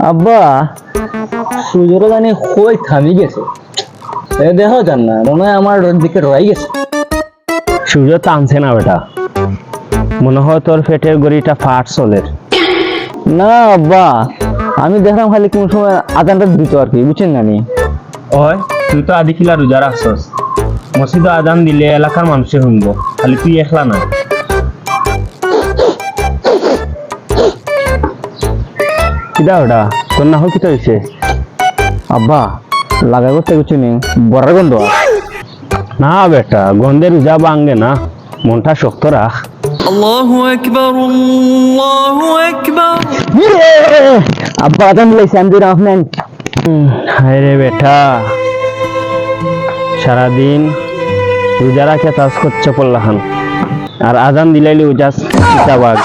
আব্বা সূর্যটা জানি কই থামি গেছে, দেখো জান না মনে হয় আমার দিকে রয়ে গেছে। সূর্য টানছে না বেটা, মনে হয় তোর পেটের গড়িটা ফাট চলে। না আব্বা, আমি দেখলাম খালি কোন সময় আদানটা দিত আর কি, বুঝছেন না নি? ওই তুই তো আদি খিলা রোজা রাখছস, মসজিদে আজান দিলে এলাকার মানুষে শুনবো, খালি তুই একলা না। কিদা ওটা তোর না হয় কিতা হয়েছে? আব্বা লাগা করতে কিছু নেই, বড়ার গন্ধ। না বেটা, গন্ধে রোজা ভাঙ্গে না, মনটা শক্ত রাখ। আল্লাহু আকবার, আল্লাহু আকবার। আব্বা আদান দিলাইছে, আমি দিলাম আপনার। হায় রে বেটা, সারাদিন রোজা রাখে তাজ করছে পড়লাহান, আর আজান দিলাইলি উজাস কিতাবাগ।